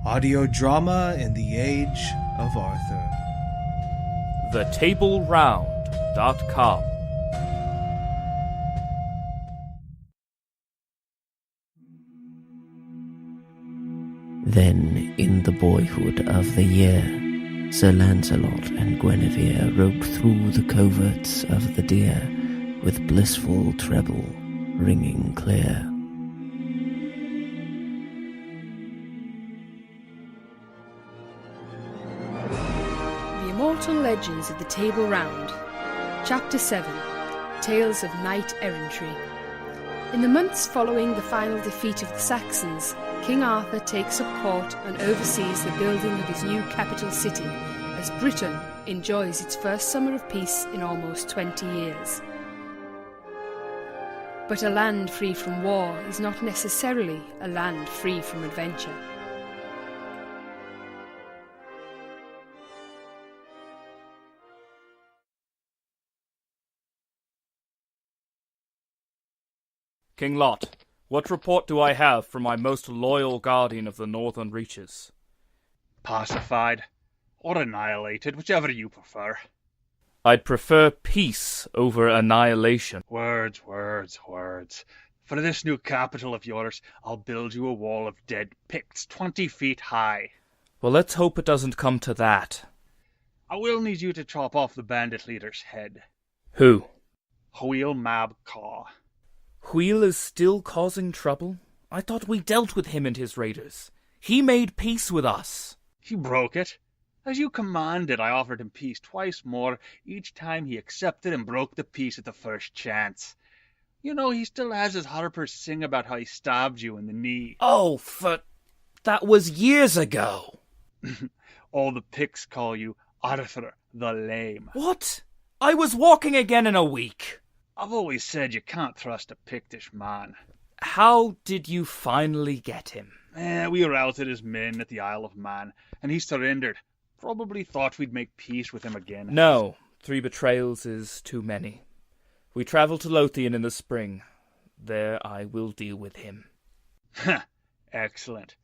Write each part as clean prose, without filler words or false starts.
Audio drama in the age of Arthur. TheTableRound.com. Then, in the boyhood of the year, Sir Lancelot and Guinevere rode through the coverts of the deer, with blissful treble ringing clear. The Immortal Legends of the Table Round. Chapter 7. Tales of Knight Errantry. In the months following the final defeat of the Saxons, King Arthur takes up court and oversees the building of his new capital city, as Britain enjoys its first summer of peace in almost 20 years. But a land free from war is not necessarily a land free from adventure. King Lot, what report do I have from my most loyal guardian of the northern reaches? Pacified, or annihilated, whichever you prefer. I'd prefer peace over annihilation. Words. For this new capital of yours, I'll build you a wall of dead Picts 20 feet high. Well, let's hope it doesn't come to that. I will need you to chop off the bandit leader's head. Who? Huil Mab Caw. Wheel is still causing trouble? I thought we dealt with him and his raiders. He made peace with us. He broke it. As you commanded, I offered him peace twice more. Each time he accepted and broke the peace at the first chance. You know, he still has his harpers sing about how he stabbed you in the knee. Oh, that was years ago. All the Picts call you Arthur the Lame. What? I was walking again in a week. I've always said you can't trust a Pictish man. How did you finally get him? We routed his men at the Isle of Man, and he surrendered. Probably thought we'd make peace with him again. No, 3 betrayals is too many. We travel to Lothian in the spring. There I will deal with him. Excellent.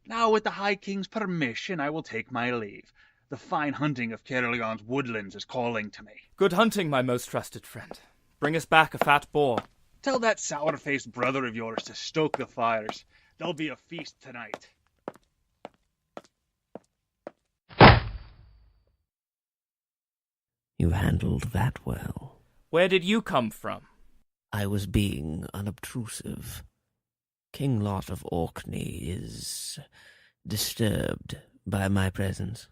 Now, with the High King's permission, I will take my leave. The fine hunting of Caerleon's woodlands is calling to me. Good hunting, my most trusted friend. Bring us back a fat boar. Tell that sour-faced brother of yours to stoke the fires. There'll be a feast tonight. You handled that well. Where did you come from? I was being unobtrusive. King Lot of Orkney is disturbed by my presence.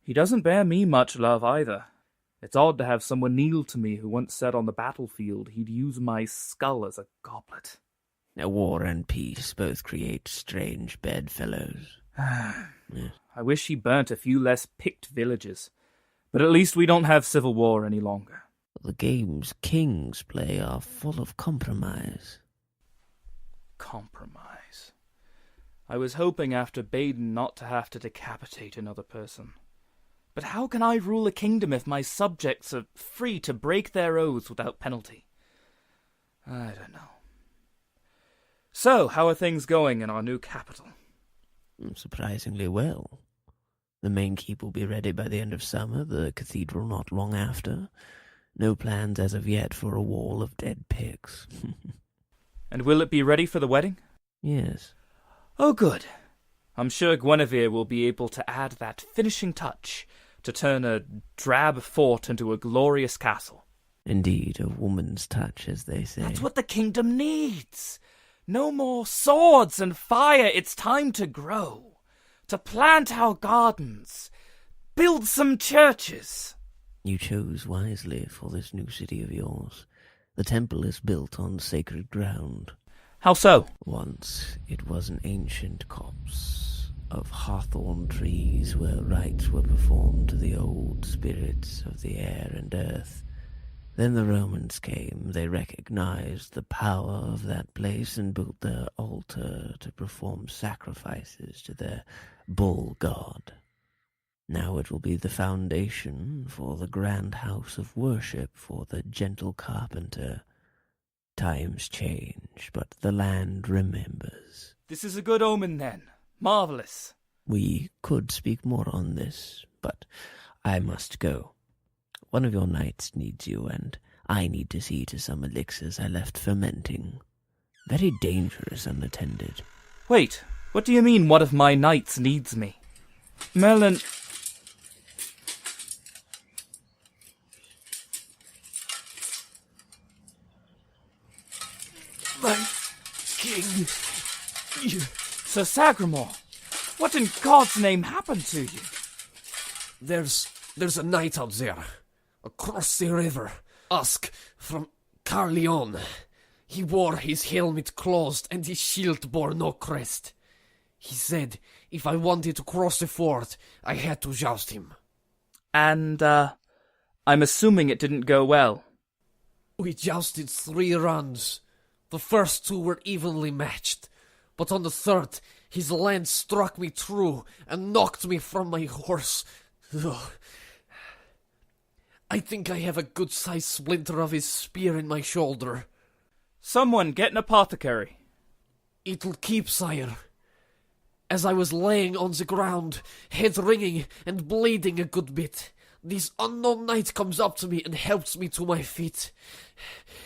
He doesn't bear me much love either. It's odd to have someone kneel to me who once said on the battlefield he'd use my skull as a goblet. War and peace both create strange bedfellows. Yes. I wish he burnt a few less picked villages. But at least we don't have civil war any longer. The games kings play are full of compromise. Compromise. I was hoping after Baden not to have to decapitate another person. But how can I rule a kingdom if my subjects are free to break their oaths without penalty? I don't know. So, how are things going in our new capital? Surprisingly well. The main keep will be ready by the end of summer, the cathedral not long after. No plans as of yet for a wall of dead pigs. And will it be ready for the wedding? Yes. Oh, good. I'm sure Guinevere will be able to add that finishing touch to turn a drab fort into a glorious castle. Indeed, a woman's touch, as they say. That's what the kingdom needs. No more swords and fire. It's time to grow. To plant our gardens. Build some churches. You chose wisely for this new city of yours. The temple is built on sacred ground. How so? Once it was an ancient copse of hawthorn trees where rites were performed to the old spirits of the air and earth. Then the Romans came. They recognized the power of that place and built their altar to perform sacrifices to their bull god. Now it will be the foundation for the grand house of worship for the gentle carpenter. Times change, but the land remembers. This is a good omen, then. Marvelous. We could speak more on this, but I must go. One of your knights needs you, and I need to see to some elixirs I left fermenting. Very dangerous unattended. Wait, what do you mean one of my knights needs me? Merlin... My king... Sir Sagramore, what in God's name happened to you? There's a knight out there, across the river. Ask from Carleon. He wore his helmet closed and his shield bore no crest. He said if I wanted to cross the ford, I had to joust him. And, I'm assuming it didn't go well. We jousted 3 rounds. The first 2 were evenly matched, but on the third, his lance struck me through and knocked me from my horse. Ugh. I think I have a good-sized splinter of his spear in my shoulder. Someone get an apothecary. It'll keep, sire. As I was laying on the ground, head ringing and bleeding a good bit, this unknown knight comes up to me and helps me to my feet.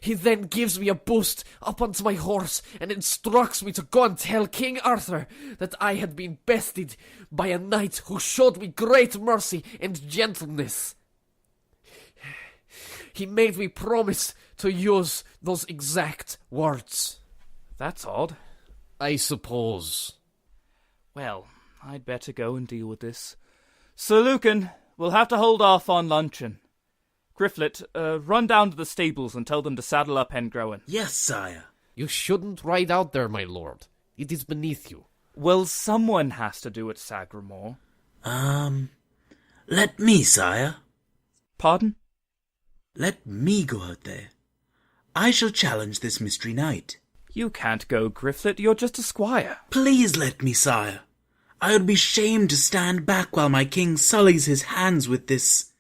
He then gives me a boost up onto my horse and instructs me to go and tell King Arthur that I had been bested by a knight who showed me great mercy and gentleness. He made me promise to use those exact words. That's odd. I suppose. Well, I'd better go and deal with this. Sir Lucan, we'll have to hold off on luncheon. Grifflet, run down to the stables and tell them to saddle up Hengroen. Yes, sire. You shouldn't ride out there, my lord. It is beneath you. Well, someone has to do it, Sagramore. Let me, sire. Pardon? Let me go out there. I shall challenge this mystery knight. You can't go, Grifflet. You're just a squire. Please let me, sire. I would be shamed to stand back while my king sullies his hands with this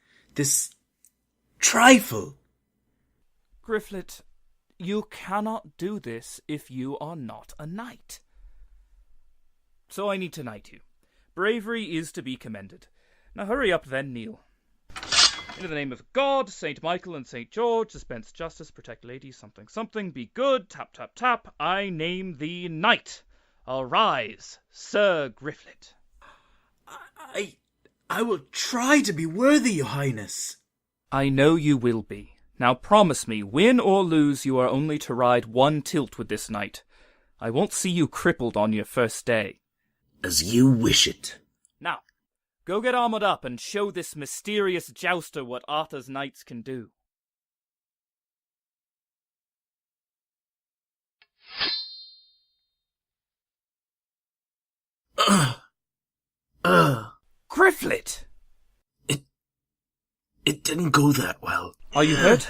trifle. Grifflet, you cannot do this if you are not a knight. So I need to knight you. Bravery is to be commended. Now hurry up then, Neil. In the name of God, Saint Michael and Saint George, dispense justice, protect ladies, something, something, be good, tap, tap, tap, I name thee knight. Arise, Sir Grifflet. I will try to be worthy, your highness. I know you will be. Now promise me, win or lose, you are only to ride 1 tilt with this knight. I won't see you crippled on your first day. As you wish it. Now, go get armored up and show this mysterious jouster what Arthur's knights can do. Grifflet! It didn't go that well. Are you hurt?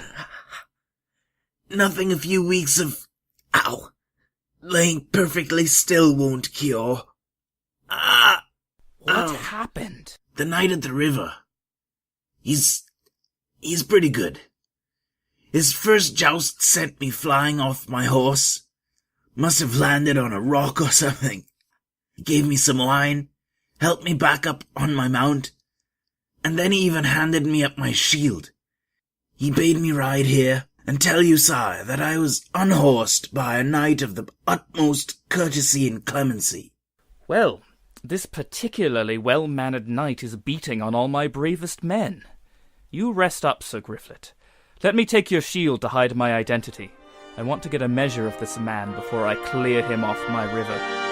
Nothing a few weeks of... Ow. Laying perfectly still won't cure. What happened? The knight at the river. He's pretty good. His first joust sent me flying off my horse. Must have landed on a rock or something. He gave me some wine, helped me back up on my mount, and then he even handed me up my shield. He bade me ride here and tell you, sire, that I was unhorsed by a knight of the utmost courtesy and clemency. Well, this particularly well-mannered knight is beating on all my bravest men. You rest up, Sir Grifflet. Let me take your shield to hide my identity. I want to get a measure of this man before I clear him off my river.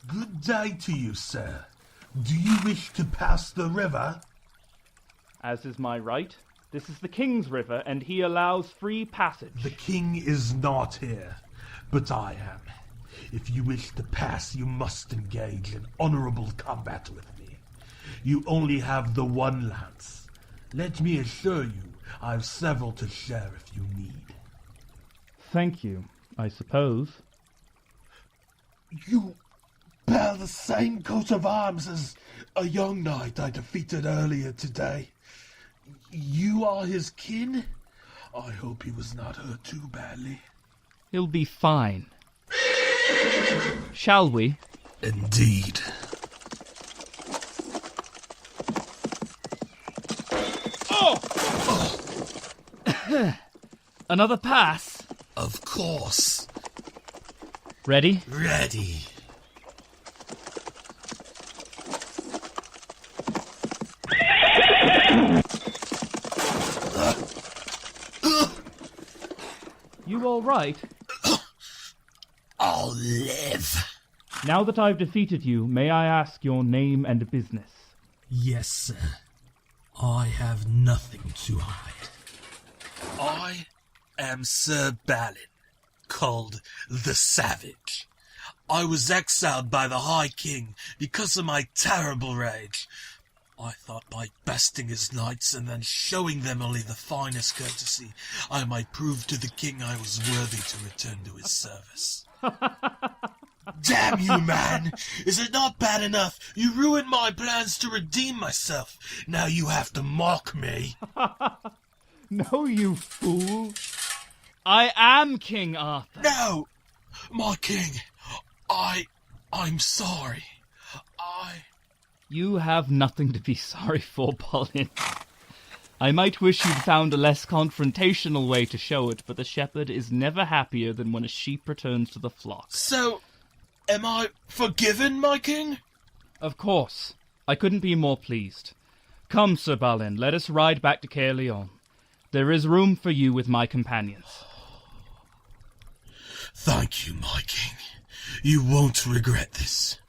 Good day to you, sir. Do you wish to pass the river? As is my right. This is the king's river, and he allows free passage. The king is not here, but I am. If you wish to pass, you must engage in honorable combat with me. You only have the 1 lance. Let me assure you, I have several to share if you need. Thank you, I suppose. You bear the same coat of arms as a young knight I defeated earlier today. You are his kin? I hope he was not hurt too badly. He'll be fine. Shall we? Indeed. Another pass? Of course. Ready? Ready. You all right? I'll live. Now that I've defeated you, may I ask your name and business? Yes, sir. I have nothing to hide. I am Sir Balin, called the Savage. I was exiled by the High King because of my terrible rage. I thought by besting his knights and then showing them only the finest courtesy, I might prove to the king I was worthy to return to his service. Damn you, man! Is it not bad enough? You ruined my plans to redeem myself. Now you have to mock me. No, you fool. I am King Arthur. No! My king, I'm sorry. You have nothing to be sorry for, Balin. I might wish you'd found a less confrontational way to show it, but the shepherd is never happier than when a sheep returns to the flock. So, am I forgiven, my king? Of course. I couldn't be more pleased. Come, Sir Balin, let us ride back to Caerleon. There is room for you with my companions. Thank you, my king. You won't regret this.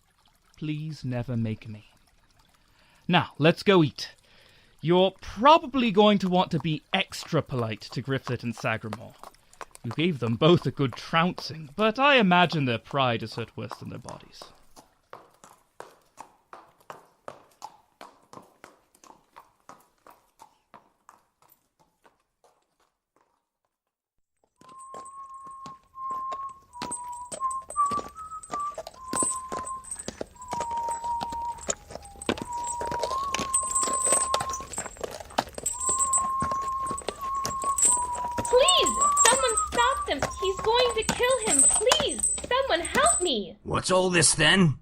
Please never make me. Now, let's go eat. You're probably going to want to be extra polite to Griffith and Sagramore. You gave them both a good trouncing, but I imagine their pride is hurt worse than their bodies. Please! Someone stop them! He's going to kill him! Please! Someone help me! What's all this then?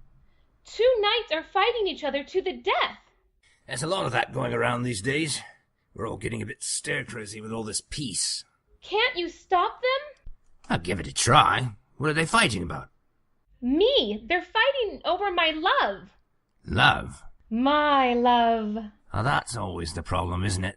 Two knights are fighting each other to the death! There's a lot of that going around these days. We're all getting a bit stir-crazy with all this peace. Can't you stop them? I'll give it a try. What are they fighting about? Me! They're fighting over my love! Love? My love! Well, that's always the problem, isn't it?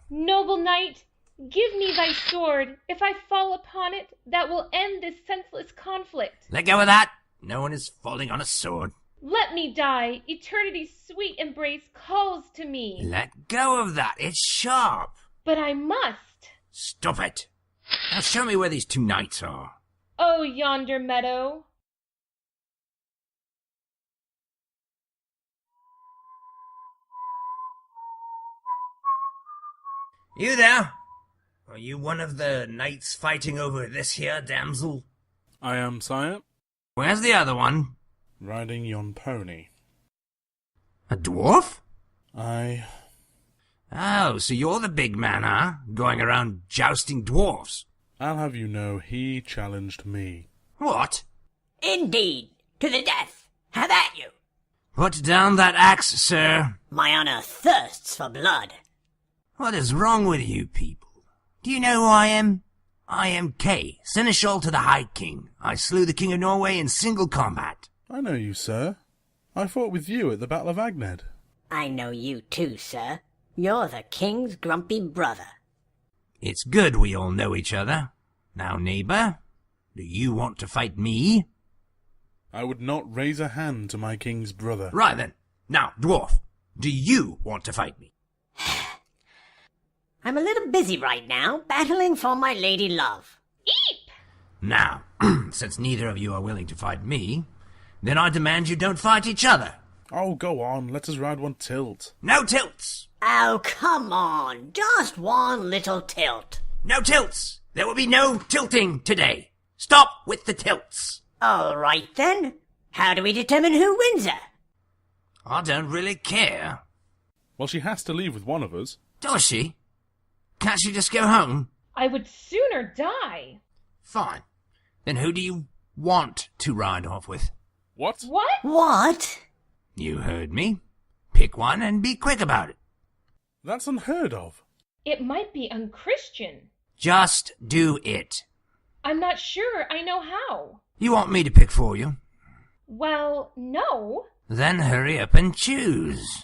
Noble knight, give me thy sword. If I fall upon it, that will end this senseless conflict. Let go of that. No one is falling on a sword. Let me die. Eternity's sweet embrace calls to me. Let go of that. It's sharp. But I must. Stop it. Now show me where these two knights are. Oh, yonder meadow. You there? Are you one of the knights fighting over this here damsel? I am, sire. Where's the other one? Riding yon pony. A dwarf? I... Oh, so you're the big man, huh? Going around jousting dwarfs. I'll have you know he challenged me. What? Indeed, to the death. Have at you. Put down that axe, sir. My honor thirsts for blood. What is wrong with you people? Do you know who I am? I am Kay, Seneschal to the High King. I slew the King of Norway in single combat. I know you, sir. I fought with you at the Battle of Agned. I know you too, sir. You're the king's grumpy brother. It's good we all know each other. Now, neighbour, do you want to fight me? I would not raise a hand to my king's brother. Right then. Now, dwarf, do you want to fight me? I'm a little busy right now, battling for my lady love. Eep! Now, since neither of you are willing to fight me, then I demand you don't fight each other. Oh, go on, let us ride one tilt. No tilts! Oh, come on, just one little tilt. No tilts! There will be no tilting today. Stop with the tilts. All right, then. How do we determine who wins her? I don't really care. Well, she has to leave with one of us. Does she? Can't she just go home? I would sooner die. Fine. Then who do you want to ride off with? What? What? You heard me. Pick one and be quick about it. That's unheard of. It might be unchristian. Just do it. I'm not sure I know how. You want me to pick for you? Well, no. Then hurry up and choose.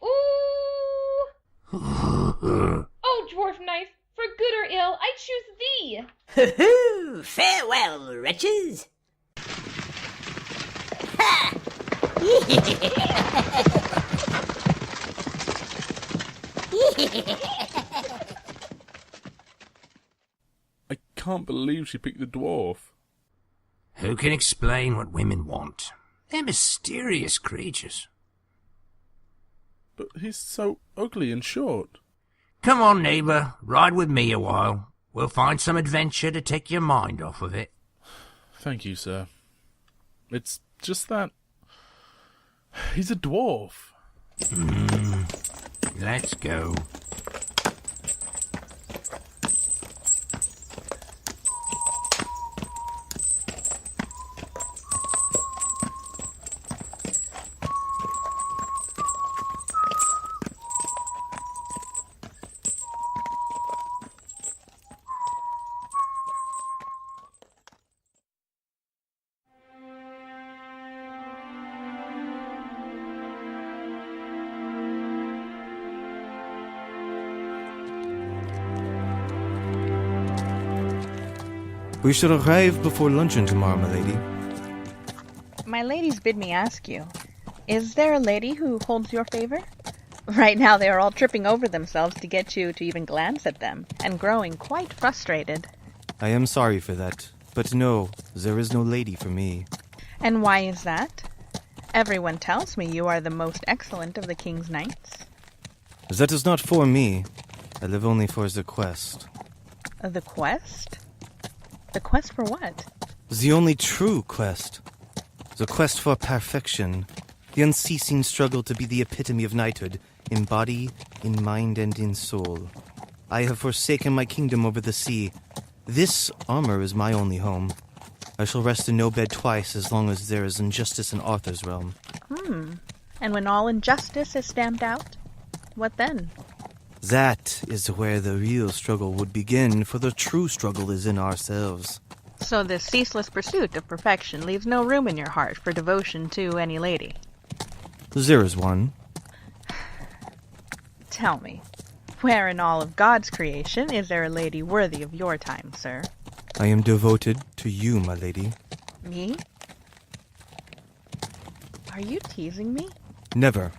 Ooh! Oh, dwarf knife, for good or ill, I choose thee. Hoo-hoo! Farewell, wretches! Ha! I can't believe she picked the dwarf. Who can explain what women want? They're mysterious creatures. But he's so ugly and short. Come on, neighbour, ride with me a while. We'll find some adventure to take your mind off of it. Thank you, sir. It's just that... he's a dwarf. Let's go. We shall arrive before luncheon tomorrow, my lady. My ladies bid me ask you, is there a lady who holds your favor? Right now they are all tripping over themselves to get you to even glance at them, and growing quite frustrated. I am sorry for that, but no, there is no lady for me. And why is that? Everyone tells me you are the most excellent of the king's knights. That is not for me. I live only for the quest. The quest? The quest for what? The only true quest. The quest for perfection. The unceasing struggle to be the epitome of knighthood, in body, in mind, and in soul. I have forsaken my kingdom over the sea. This armor is my only home. I shall rest in no bed twice as long as there is injustice in Arthur's realm. And when all injustice is stamped out, what then? That is where the real struggle would begin, for the true struggle is in ourselves. So this ceaseless pursuit of perfection leaves no room in your heart for devotion to any lady. There is one. Tell me, where in all of God's creation is there a lady worthy of your time, sir? I am devoted to you, my lady. Me? Are you teasing me? Never.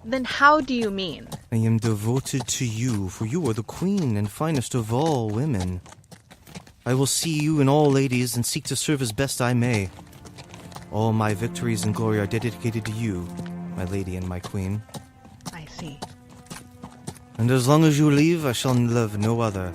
Then how do you mean? I am devoted to you, for you are the queen and finest of all women. I will see you in all ladies and seek to serve as best I may. All my victories and glory are dedicated to you, my lady and my queen. I see. And as long as you live, I shall love no other.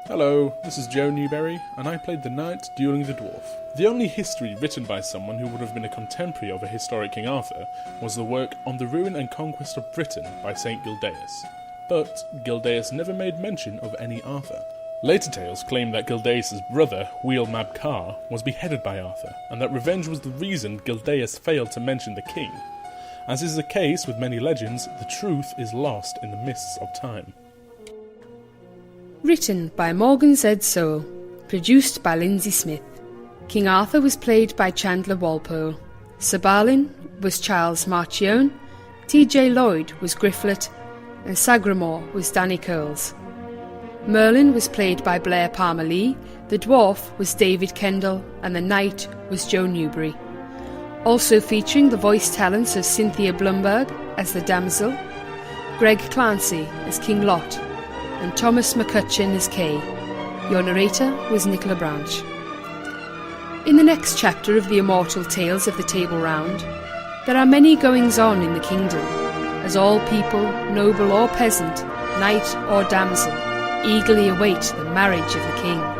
Hello, this is Joe Newberry, and I played the knight dueling the dwarf. The only history written by someone who would have been a contemporary of a historic King Arthur was the work On the Ruin and Conquest of Britain by St. Gildaeus. But Gildaeus never made mention of any Arthur. Later tales claim that Gildaeus' brother, Wheel Mab Car, was beheaded by Arthur, and that revenge was the reason Gildaeus failed to mention the king. As is the case with many legends, the truth is lost in the mists of time. Written by Morgan Z. Sowell. Produced by Lindsay Smith. King Arthur was played by Chandler Walpole. Sir Balin was Charles Marchione. T.J. Lloyd was Grifflet. And Sagramore was Danny Curls. Merlin was played by Blair Palmer Lee. The dwarf was David Kendall. And the knight was Joe Newberry. Also featuring the voice talents of Cynthia Blumberg as the damsel, Greg Clancy as King Lot, and Thomas McCutcheon as Kay. Your narrator was Nicola Branch. In the next chapter of the immortal tales of the Table Round, there are many goings-on in the kingdom, as all people, noble or peasant, knight or damsel, eagerly await the marriage of the king.